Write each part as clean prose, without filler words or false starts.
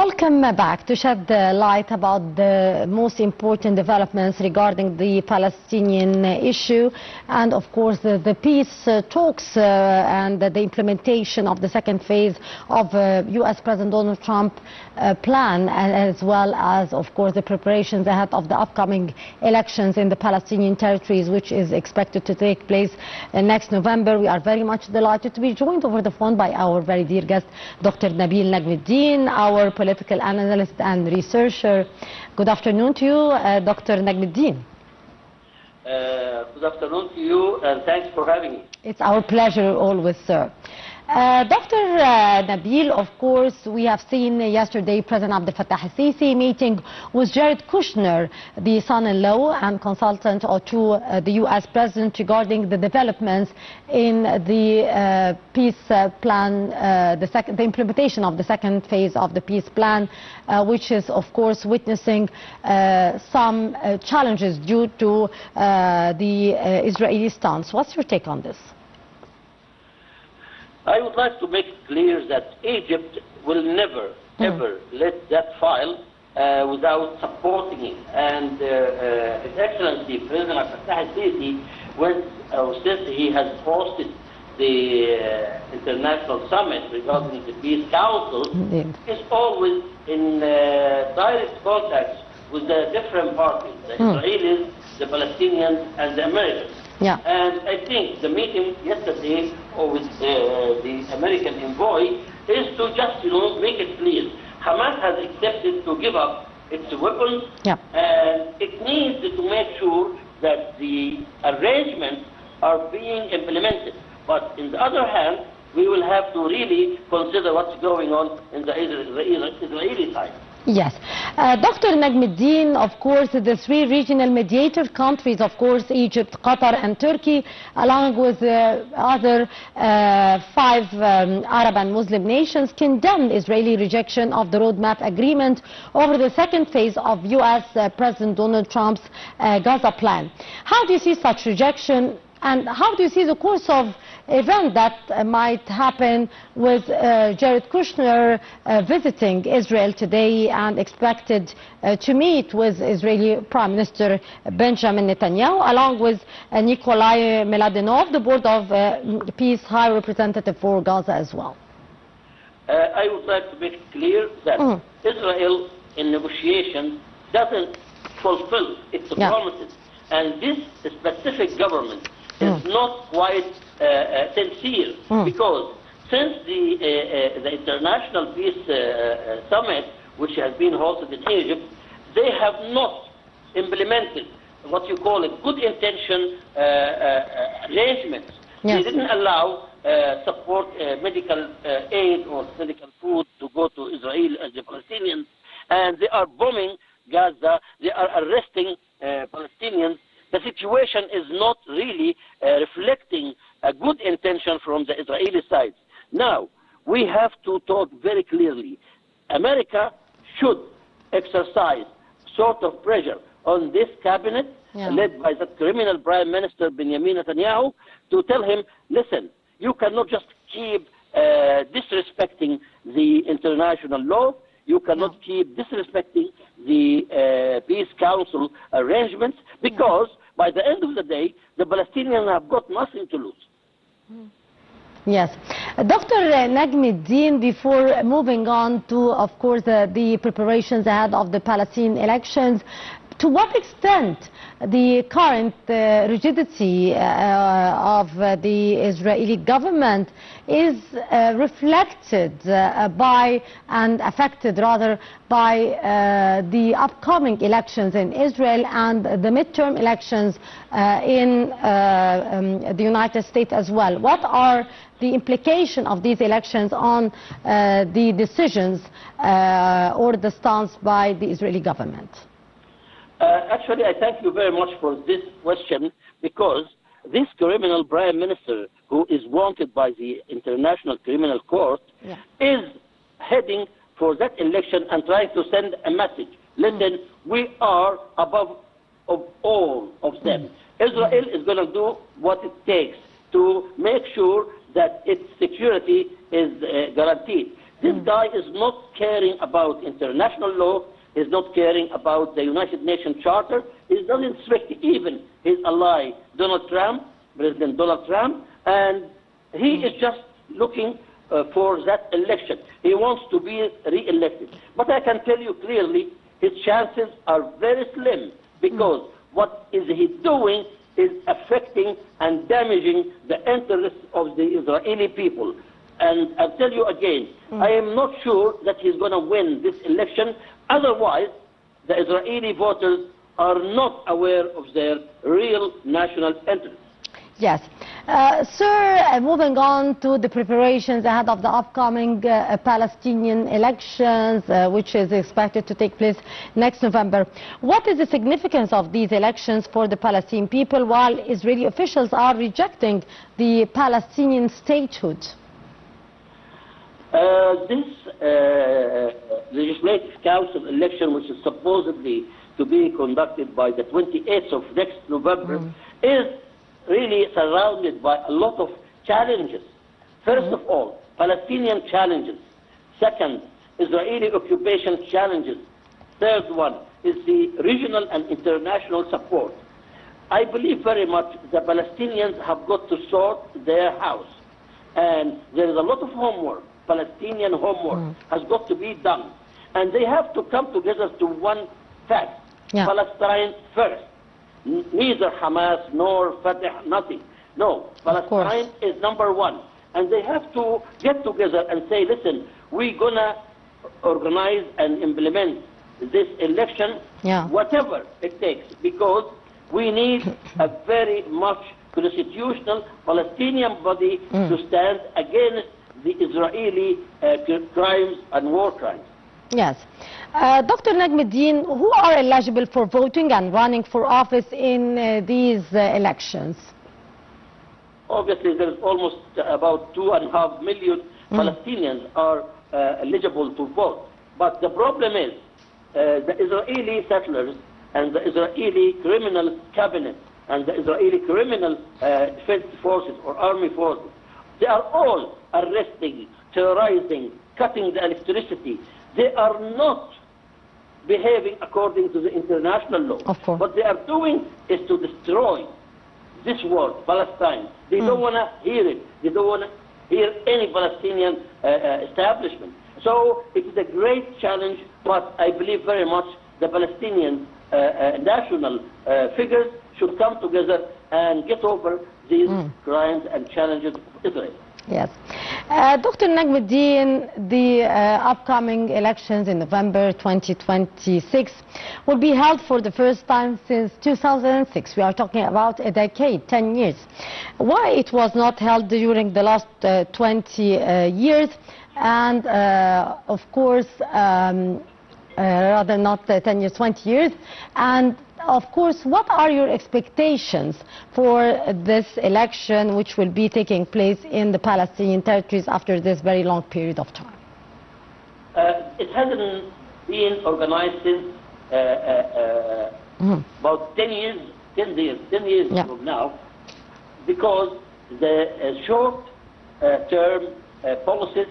Welcome back to shed light about the most important developments regarding the Palestinian issue and, of course, the peace talks and the implementation of the second phase of U.S. President Donald Trump plan, as well as, of course, the preparations ahead of the upcoming elections in the Palestinian territories, which is expected to take place next November. We are very much delighted to be joined over the phone by our very dear guest, Dr. Nabil Negm, our political analyst and researcher. Good afternoon to you, Dr. Negm. Good afternoon to you, and thanks for having me. It's our pleasure always, sir. Dr. Nabil, of course, we have seen yesterday President Abdel Fattah al-Sisi meeting with Jared Kushner, the son-in-law and consultant to the U.S. President, regarding the developments in the peace plan, the implementation of the second phase of the peace plan, which is, of course, witnessing some challenges due to the Israeli stance. What's your take on this? I would like to make it clear that Egypt will never, ever let that file without supporting it. And His Excellency President Fattah al-Sisi, since he has hosted the international summit regarding the Peace Council, is always in direct contact with the different parties, the Israelis, the Palestinians, and the Americans. Yeah. And I think the meeting yesterday with the American envoy is to just, make it clear. Hamas has accepted to give up its weapons, and it needs to make sure that the arrangements are being implemented. But on the other hand, we will have to really consider what's going on in the Israeli side. Yes. Dr. Negm, of course, the three regional mediator countries, of course, Egypt, Qatar and Turkey, along with other 5 Arab and Muslim nations, condemned Israeli rejection of the roadmap agreement over the second phase of U.S. President Donald Trump's Gaza plan. How do you see such rejection, and how do you see the course of event that might happen with Jared Kushner visiting Israel today and expected to meet with Israeli Prime Minister Benjamin Netanyahu, along with Nikolai Mladenov, the Board of Peace High Representative for Gaza as well? I would like to make it clear that Israel, in negotiations, doesn't fulfill its promises. And this specific government is not quite sincere, because since the International Peace Summit, which has been hosted in Egypt, they have not implemented what you call a good intention arrangements. They didn't allow support medical aid or medical food to go to Israel and the Palestinians, and they are bombing Gaza, they are arresting Palestinians. The situation is not really reflecting a good intention from the Israeli side. Now, we have to talk very clearly. America should exercise sort of pressure on this cabinet, led by the criminal Prime Minister Benjamin Netanyahu, to tell him, listen, you cannot just keep disrespecting the international law. You cannot keep disrespecting the Peace Council arrangements, because by the end of the day, the Palestinians have got nothing to lose. Yes. Dr. Negm, before moving on to, of course, the preparations ahead of the Palestinian elections, to what extent the current rigidity of the Israeli government is reflected by and affected rather by the upcoming elections in Israel and the midterm elections in the United States as well? What are the implications of these elections on the decisions or the stance by the Israeli government? Actually, I thank you very much for this question, because this criminal Prime Minister, who is wanted by the International Criminal Court, is heading for that election and trying to send a message. Listen, we are above of all of them. Israel is going to do what it takes to make sure that its security is guaranteed. This guy is not caring about international law. He's not caring about the United Nations Charter. He doesn't respect even his ally, Donald Trump, President Donald Trump, and he is just looking for that election. He wants to be re-elected. But I can tell you clearly, his chances are very slim, because what is he doing is affecting and damaging the interests of the Israeli people. And I'll tell you again, I am not sure that he's going to win this election. Otherwise, the Israeli voters are not aware of their real national interests. Yes. Sir, moving on to the preparations ahead of the upcoming Palestinian elections, which is expected to take place next November. What is the significance of these elections for the Palestinian people, while Israeli officials are rejecting the Palestinian statehood? This Legislative Council election, which is supposedly to be conducted by the 28th of next November, is really surrounded by a lot of challenges. First of all, Palestinian challenges. Second, Israeli occupation challenges. Third one is the regional and international support. I believe very much the Palestinians have got to sort their house. And there is a lot of homework, Palestinian homework, has got to be done. And they have to come together to one fact. Palestine first. Neither Hamas nor Fatah, nothing. No, Palestine is number one. And they have to get together and say, listen, we're going to organize and implement this election, whatever it takes, because we need a very much constitutional Palestinian body to stand against the Israeli crimes and war crimes. Yes. Dr. Negm, who are eligible for voting and running for office in these elections? Obviously, there's almost about 2.5 million Palestinians are eligible to vote. But the problem is the Israeli settlers and the Israeli criminal cabinet and the Israeli criminal defense forces or army forces, they are all arresting, terrorizing, cutting the electricity. They are not behaving according to the international law. Of course. What they are doing is to destroy this world, Palestine. They don't want to hear it. They don't want to hear any Palestinian establishment. So it is a great challenge, but I believe very much the Palestinian national figures should come together and get over these crimes and challenges of Israel. Yes. Dr. Negm, the upcoming elections in November 2026 will be held for the first time since 2006. We are talking about a decade, 10 years. Why it was not held during the last 20 years? And of course, rather not 10 years, 20 years. And of course, what are your expectations for this election, which will be taking place in the Palestinian territories after this very long period of time? It hasn't been organized since about 10 years from now, because the short-term policies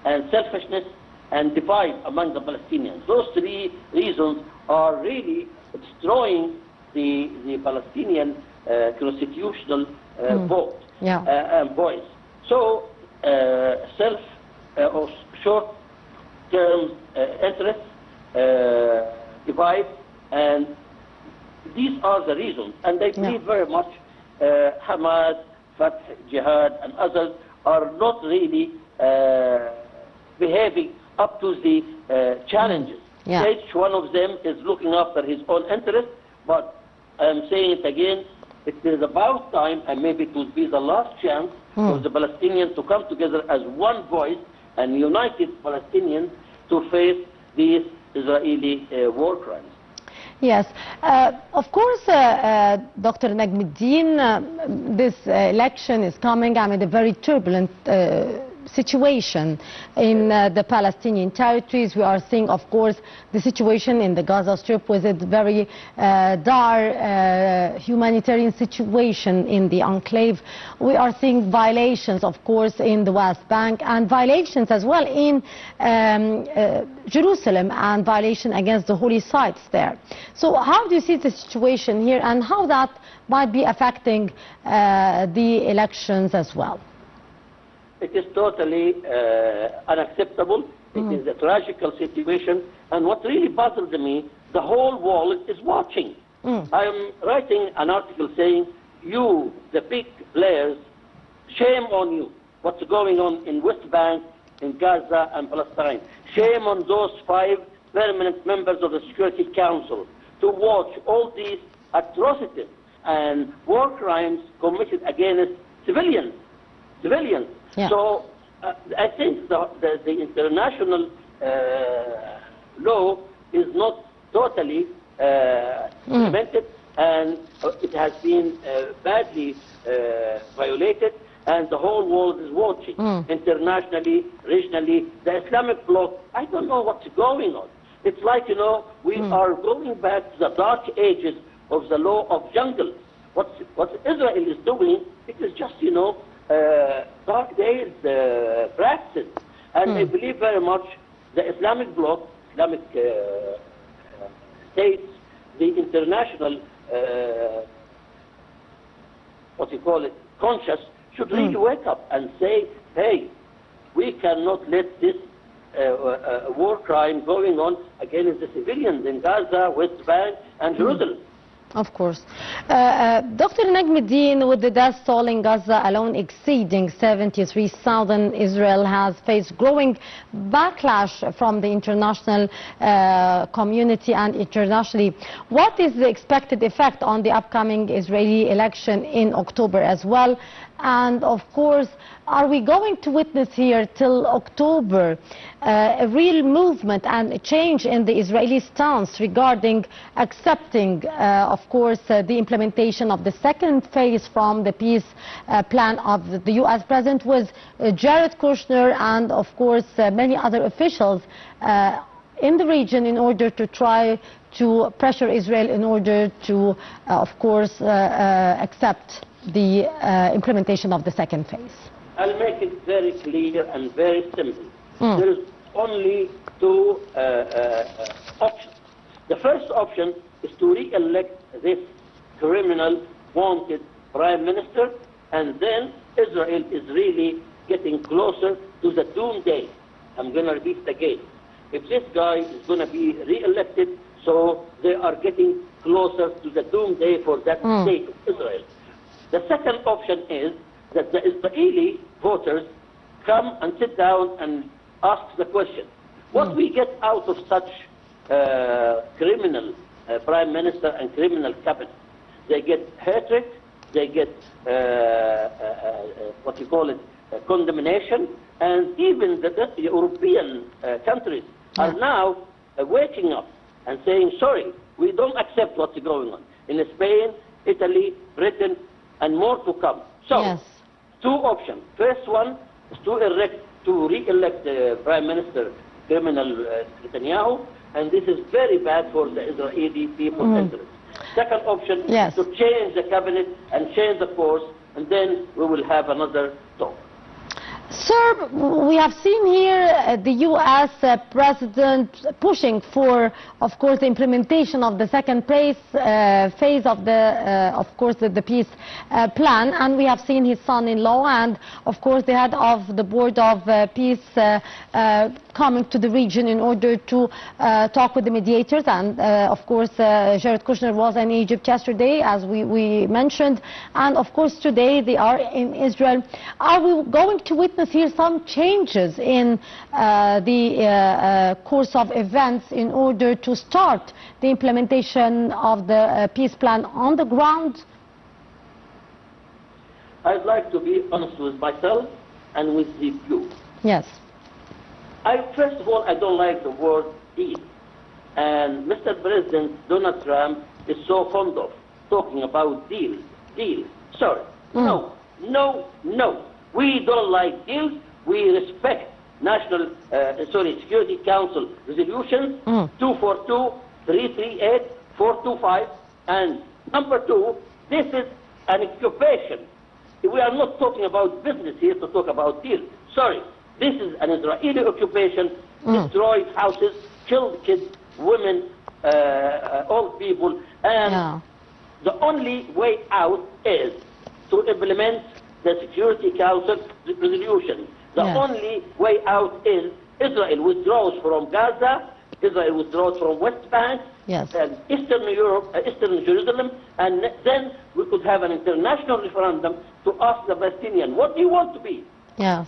and selfishness and divide among the Palestinians. Those three reasons are really destroying the Palestinian constitutional vote and voice. So self or short-term interests divide, and these are the reasons. And I believe very much Hamas, Fatah, Jihad, and others are not really behaving up to the challenges. Each one of them is looking after his own interest, but I'm saying it again, it is about time, and maybe it will be the last chance of the Palestinians to come together as one voice and united Palestinians to face these Israeli war crimes. Yes, of course, Dr. Negm, this election is coming amid a very turbulent situation in the Palestinian territories. We are seeing, of course, the situation in the Gaza Strip with a very dire humanitarian situation in the enclave. We are seeing violations, of course, in the West Bank and violations as well in Jerusalem and violation against the holy sites there. So how do you see the situation here and how that might be affecting the elections as well? It is totally unacceptable. It is a tragical situation. And what really bothers me, the whole world is watching. I am writing an article saying, you, the big players, shame on you. What's going on in West Bank, in Gaza and Palestine. Shame on those 5 permanent members of the Security Council to watch all these atrocities and war crimes committed against civilians. Yeah. So I think the international law is not totally implemented, and it has been badly violated, and the whole world is watching, internationally, regionally. The Islamic bloc, I don't know what's going on. It's like, you know, we are going back to the dark ages of the law of jungle. What Israel is doing, it is just, you know, dark days practice. And I believe very much the Islamic bloc, Islamic states, the international, what you call it, conscious, should really wake up and say, hey, we cannot let this war crime going on against the civilians in Gaza, West Bank, and Jerusalem. Of course. Dr. Negm, with the death toll in Gaza alone exceeding 73,000, Israel has faced growing backlash from the international community and internationally. What is the expected effect on the upcoming Israeli election in October as well? And of course, are we going to witness here till October a real movement and a change in the Israeli stance regarding accepting, of course, the implementation of the second phase from the peace plan of the U.S. President with Jared Kushner and, of course, many other officials in the region in order to try to pressure Israel in order to, of course, accept the implementation of the second phase? I'll make it very clear and very simple. There is only 2 options. The first option is to re-elect this criminal wanted prime minister, and then Israel is really getting closer to the doomsday. I'm going to repeat it again. If this guy is going to be re-elected, so they are getting closer to the doomsday for that state of Israel. The second option is that the Israeli voters come and sit down and ask the question, what we get out of such criminal prime minister and criminal cabinet? They get hatred, they get what you call it, condemnation, and even the European countries are now waking up and saying, sorry, we don't accept what's going on. In Spain, Italy, Britain, and more to come. So, 2 options. First one is to re-elect the Prime Minister, criminal Netanyahu, and this is very bad for the Israeli people's interest. Second option is to change the cabinet and change the course, and then we will have another talk. Sir, we have seen here the U.S. President pushing for, of course, the implementation of the second phase of the, of course, the peace plan, and we have seen his son-in-law and, of course, the head of the board of peace coming to the region in order to talk with the mediators, and, of course, Jared Kushner was in Egypt yesterday, as we mentioned, and, of course, today they are in Israel. Are we going to witness here some changes in the course of events in order to start the implementation of the peace plan on the ground? I'd like to be honest with myself and with you. Yes. First of all, I don't like the word deal. And Mr. President Donald Trump is so fond of talking about deals. Sorry. No. We don't like deals. we respect Security Council resolutions 242, 338, 425, and number 2, this is an occupation. We are not talking about business here to talk about deals. Sorry, this is an Israeli occupation, destroyed houses, killed kids, women, old people, and the only way out is to implement the Security Council resolution. The only way out is Israel withdraws from Gaza, Israel withdraws from West Bank, and Eastern Europe, Eastern Jerusalem, and then we could have an international referendum to ask the Palestinians, what do you want to be? Yes,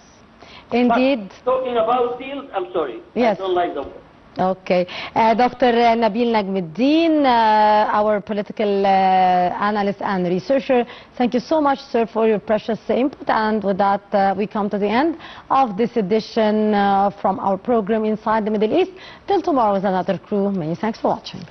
indeed. But talking about deals, I'm sorry, I don't like the word. Okay. Dr. Nabil Negm, our political analyst and researcher, thank you so much, sir, for your precious input. And with that, we come to the end of this edition from our program Inside the Middle East. Till tomorrow with another crew. Many thanks for watching.